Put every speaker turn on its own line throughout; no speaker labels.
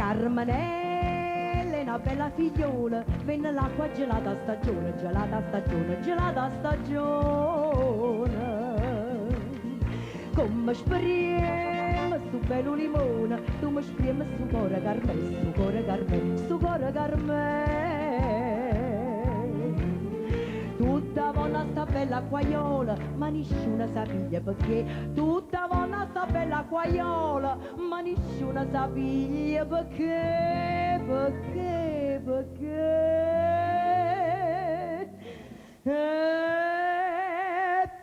Carmenella è una bella figliola, venne l'acqua gelata stagione, gelata stagione, gelata stagione. Come spreme stu bello limone, tu mi spremi su cuore carme, su cuore carme, su cuore carme. Tutta buona sta bella acquaiola, ma nessuno sapiglia perché. Tutta buona sta bella acquaiola, ma nessuno sapiglia perché, perché,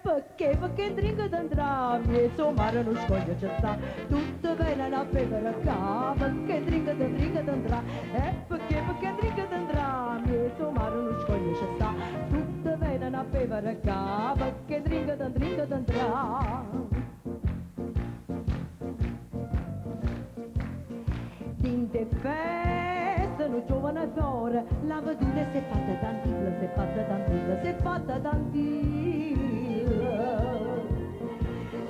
perché, perché dringa d'andrà, mezzo mare non scoglie c'è sta, tutto bene a bevere qua, perché dringa d'andrà, perché dringa d'andrà, mezzo mare non scoglie c'è sta, tutto bene a bevere qua, perché dringa d'andrà. Dinte feste, un giovane fiore, la vedute si è fatta tantilla, si è fatta tantilla, si è fatta tantilla.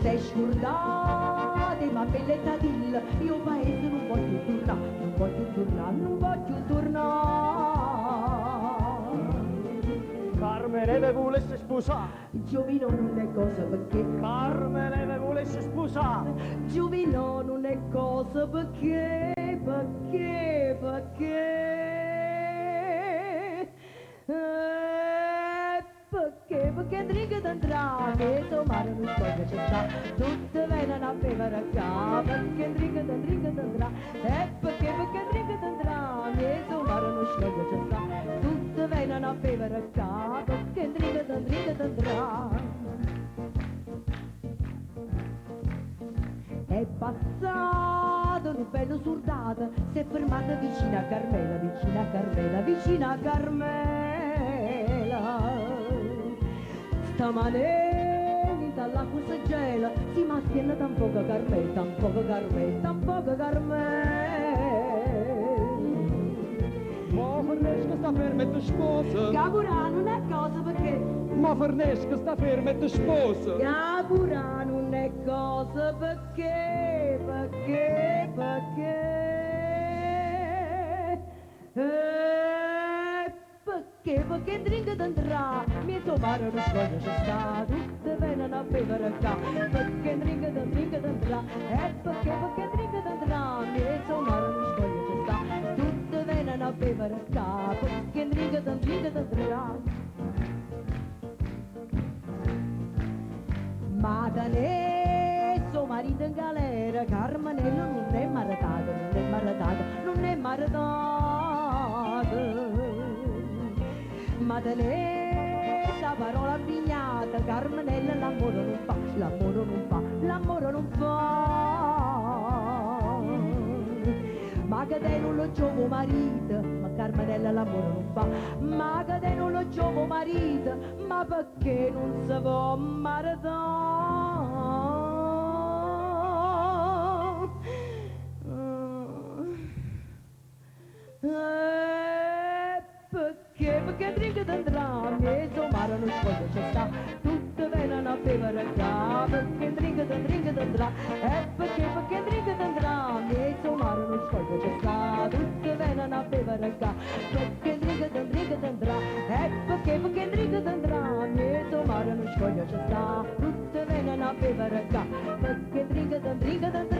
Sei scordata, ma bellezza dilla, io paese non voglio tornare, non voglio tornare, non voglio tornare.
Carmine volesse sposare.
Giovino non è cosa perché.
Carmine volesse sposare.
Giovino non è cosa perché. Perché? Perché dringa d'andrà, che sto mare non scoglie c'è sta, tutte vengono a bevere qua, perché dringa d'andrà, perché dringa d'andrà, che sto mare non scoglie c'è sta, tutte vengono a bevere qua, perché dringa d'andrà. È passato un bello surdato, si è fermata vicino a Carmela, vicino a Carmela, vicino a Carmela. Stamattina dall'acqua si gela, si mantiene tampoco Carmela, tampoco Carmela, tampoco Carmela.
Ma Fernesca sta ferma e ti sposa.
Capurà non è cosa perché.
Ma Fernesca sta ferma e ti sposa.
Capurà non è cosa perché, perché dringa d'andrà, mezzo mare non scoglie c'è sta, tutte vengono a bevere qua, perché dringa d'andrà, perché dringa d'andrà, mezzo mare non scoglie c'è sta, tutte vengono a bevere qua, perché dringa d'andrà. Madanezzo, marito in galera, Carmenello non è maritato, non è maritato, non è maritato. Madanezza, parola bignata, Carmenella l'amore non fa, l'amore non fa, l'amore non fa. Ma che te non lo giovo marito, ma Carmenella l'amore non fa, ma che te non lo giovo marito, ma perché non si può maritare? Perché dringa d'andrà, mezzo mare non scoglie c'è sta, tutte vengono a bevere qua, perché dringa d'andrà, perché dringa d'andrà, mezzo mare non scoglie c'è sta, tutte vengono a bevere qua, perché dringa d'andrà, perché dringa d'andrà, mezzo mare non scoglie c'è sta, tutte vengono a bevere qua, perché dringa d'andrà.